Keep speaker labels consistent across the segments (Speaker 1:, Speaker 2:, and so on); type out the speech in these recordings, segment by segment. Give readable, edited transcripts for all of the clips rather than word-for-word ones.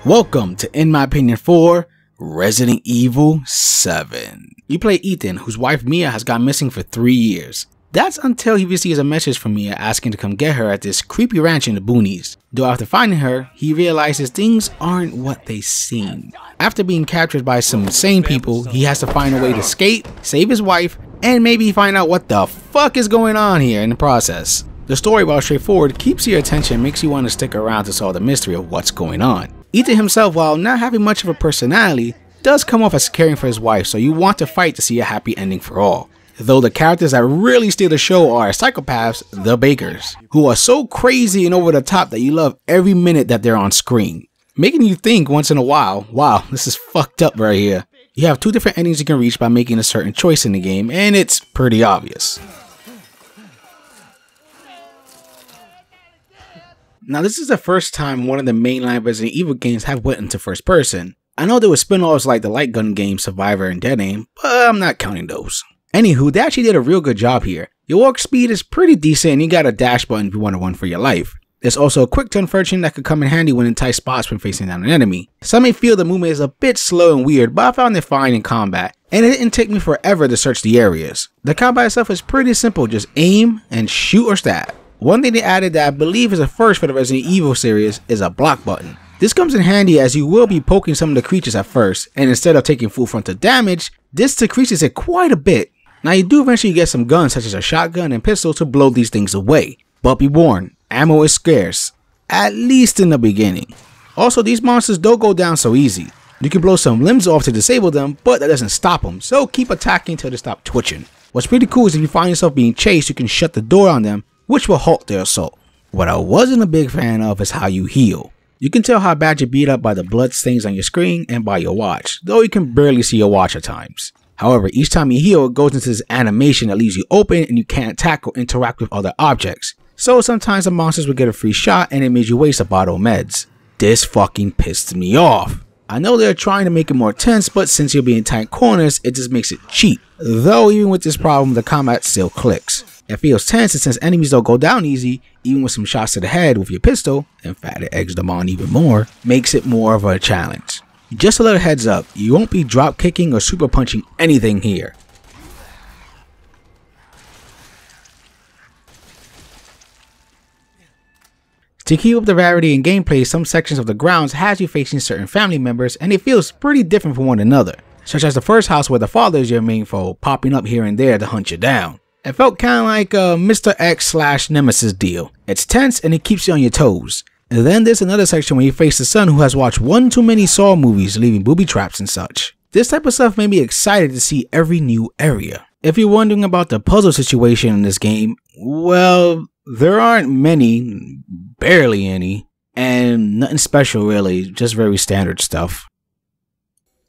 Speaker 1: Welcome to In My Opinion 4, Resident Evil 7. You play Ethan, whose wife Mia has gone missing for 3 years. That's until he receives a message from Mia asking to come get her at this creepy ranch in the boonies. Though after finding her, he realizes things aren't what they seem. After being captured by some insane people, he has to find a way to escape, save his wife, and maybe find out what the fuck is going on here in the process. The story, while straightforward, keeps your attention and makes you want to stick around to solve the mystery of what's going on. Ethan himself, while not having much of a personality, does come off as caring for his wife, so you want to fight to see a happy ending for all. Though the characters that really steal the show are psychopaths, the Bakers, who are so crazy and over the top that you love every minute that they're on screen, making you think once in a while, wow, this is fucked up right here. You have two different endings you can reach by making a certain choice in the game, and it's pretty obvious. Now, this is the first time one of the mainline Resident Evil games have went into first person. I know there were spin-offs like the light gun game Survivor and Dead Aim, but I'm not counting those. Anywho, they actually did a real good job here. Your walk speed is pretty decent and you got a dash button if you want to run for your life. There's also a quick turn function that could come in handy when in tight spots when facing down an enemy. Some may feel the movement is a bit slow and weird, but I found it fine in combat, and it didn't take me forever to search the areas. The combat itself is pretty simple, just aim and shoot or stab. One thing they added that I believe is a first for the Resident Evil series is a block button. This comes in handy as you will be poking some of the creatures at first, and instead of taking full frontal damage, this decreases it quite a bit. Now you do eventually get some guns such as a shotgun and pistol to blow these things away, but be warned, ammo is scarce, at least in the beginning. Also, these monsters don't go down so easy. You can blow some limbs off to disable them, but that doesn't stop them, so keep attacking until they stop twitching. What's pretty cool is if you find yourself being chased, you can shut the door on them, which will halt their assault. What I wasn't a big fan of is how you heal. You can tell how bad you're beat up by the blood stains on your screen and by your watch, though you can barely see your watch at times. However, each time you heal, it goes into this animation that leaves you open and you can't attack or interact with other objects. So sometimes the monsters will get a free shot and it made you waste a bottle of meds. This fucking pissed me off. I know they're trying to make it more tense, but since you'll be in tight corners, it just makes it cheap. Though even with this problem, the combat still clicks. It feels tense, and since enemies don't go down easy, even with some shots to the head with your pistol, in fact it eggs them on even more, makes it more of a challenge. Just a little heads up, you won't be drop kicking or super punching anything here. To keep up the variety in gameplay, some sections of the grounds has you facing certain family members and it feels pretty different from one another, such as the first house where the father is your main foe, popping up here and there to hunt you down. It felt kind of like a Mr. X / Nemesis deal. It's tense and it keeps you on your toes. And then there's another section where you face the son who has watched one too many Saw movies, leaving booby traps and such. This type of stuff made me excited to see every new area. If you're wondering about the puzzle situation in this game, well, there aren't many, barely any, and nothing special really, just very standard stuff.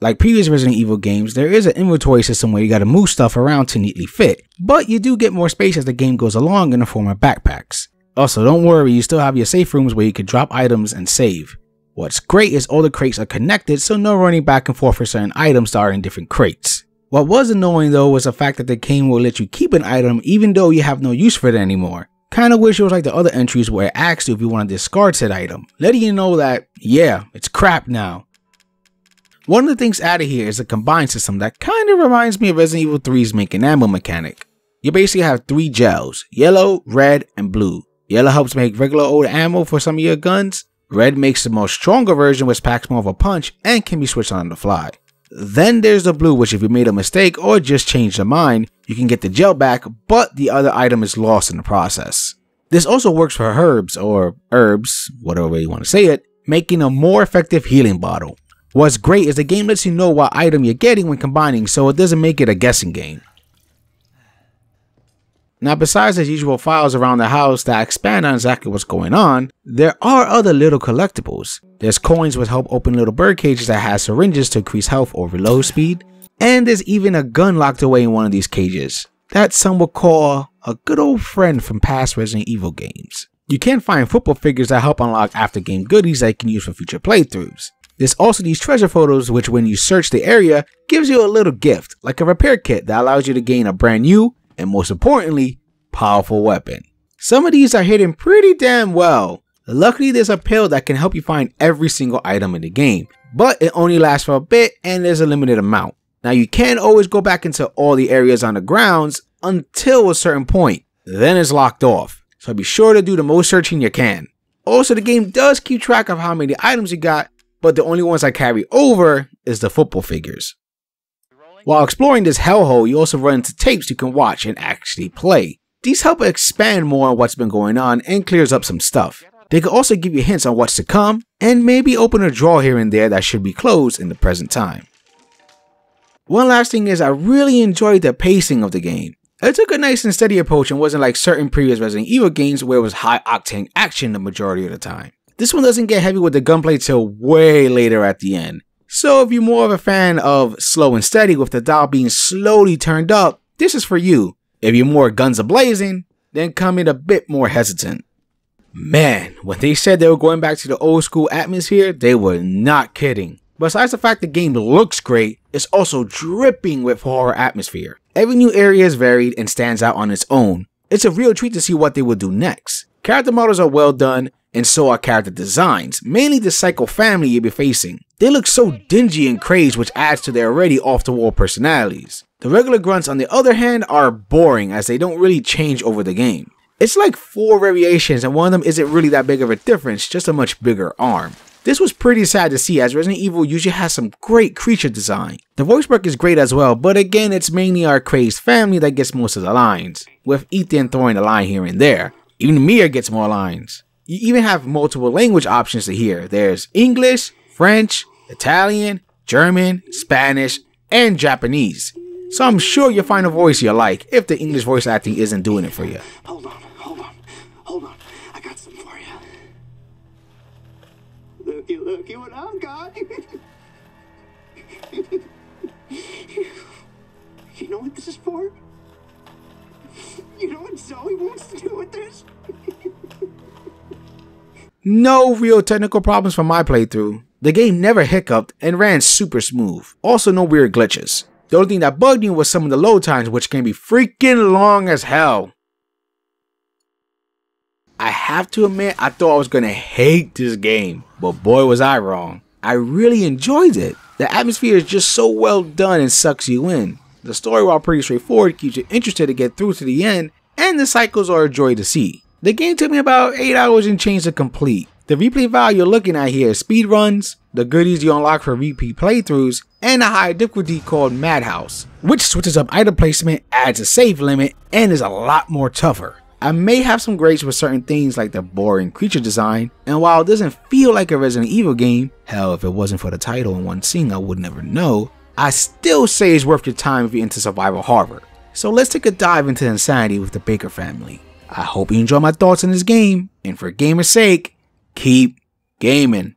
Speaker 1: Like previous Resident Evil games, there is an inventory system where you gotta move stuff around to neatly fit, but you do get more space as the game goes along in the form of backpacks. Also, don't worry, you still have your safe rooms where you can drop items and save. What's great is all the crates are connected, so no running back and forth for certain items that are in different crates. What was annoying though was the fact that the game will let you keep an item even though you have no use for it anymore. Kinda wish it was like the other entries where it asks you if you want to discard said item, letting you know that, yeah, it's crap now. One of the things added here is a combined system that kinda reminds me of Resident Evil 3's make and ammo mechanic. You basically have 3 gels, yellow, red, and blue. Yellow helps make regular old ammo for some of your guns. Red makes the most stronger version which packs more of a punch and can be switched on the fly. Then there's the blue, which if you made a mistake or just changed your mind, you can get the gel back, but the other item is lost in the process. This also works for herbs, or herbs, whatever way you want to say it, making a more effective healing bottle. What's great is the game lets you know what item you're getting when combining, so it doesn't make it a guessing game. Now, besides the usual files around the house that expand on exactly what's going on, there are other little collectibles. There's coins which help open little bird cages that has syringes to increase health or reload speed, and there's even a gun locked away in one of these cages that some would call a good old friend from past Resident Evil games. You can find football figures that help unlock after game goodies that you can use for future playthroughs. There's also these treasure photos which when you search the area gives you a little gift like a repair kit that allows you to gain a brand new and most importantly, powerful weapon. Some of these are hidden pretty damn well, Luckily, there's a pill that can help you find every single item in the game, but it only lasts for a bit and there's a limited amount. Now you can always go back into all the areas on the grounds until a certain point, then it's locked off, so be sure to do the most searching you can. Also, the game does keep track of how many items you got, but the only ones I carry over is the football figures. While exploring this hellhole, you also run into tapes you can watch and actually play. These help expand more on what's been going on and clears up some stuff. They can also give you hints on what's to come, and maybe open a drawer here and there that should be closed in the present time. One last thing is I really enjoyed the pacing of the game. It took a nice and steady approach and wasn't like certain previous Resident Evil games where it was high octane action the majority of the time. This one doesn't get heavy with the gunplay till way later at the end. So if you're more of a fan of slow and steady with the dial being slowly turned up, this is for you. If you're more guns a-blazing, then come in a bit more hesitant. Man, when they said they were going back to the old school atmosphere, they were not kidding. Besides the fact the game looks great, it's also dripping with horror atmosphere. Every new area is varied and stands out on its own. It's a real treat to see what they will do next. Character models are well done, and so are character designs, mainly the Psycho family you'll be facing. They look so dingy and crazed, which adds to their already off-the-wall personalities. The regular grunts on the other hand are boring as they don't really change over the game. It's like 4 variations and one of them isn't really that big of a difference, just a much bigger arm. This was pretty sad to see as Resident Evil usually has some great creature design. The voice work is great as well, but again it's mainly our crazed family that gets most of the lines, with Ethan throwing a line here and there. Even Mia gets more lines. You even have multiple language options to hear. There's English, French, Italian, German, Spanish, and Japanese. So I'm sure you'll find a voice you like if the English voice acting isn't doing it for you.
Speaker 2: Hold on. I got some for you. Looky what I've got. You know what this is for? You know what Zoe wants to do with this?
Speaker 1: No real technical problems from my playthrough. The game never hiccuped and ran super smooth. Also no weird glitches. The only thing that bugged me was some of the load times, which can be freaking long as hell. I have to admit, I thought I was gonna hate this game, but boy was I wrong. I really enjoyed it. The atmosphere is just so well done and sucks you in. The story, while pretty straightforward, keeps you interested to get through to the end, and the cycles are a joy to see. The game took me about 8 hours and change to complete. The replay value you're looking at here is speedruns, the goodies you unlock for repeat playthroughs, and a higher difficulty called Madhouse, which switches up item placement, adds a save limit, and is a lot more tougher. I may have some gripes with certain things like the boring creature design, and while it doesn't feel like a Resident Evil game, hell if it wasn't for the title and one scene I would never know, I still say it's worth your time if you're into survival horror. So let's take a dive into the insanity with the Baker family. I hope you enjoy my thoughts on this game, and for gamer's sake, keep gaming.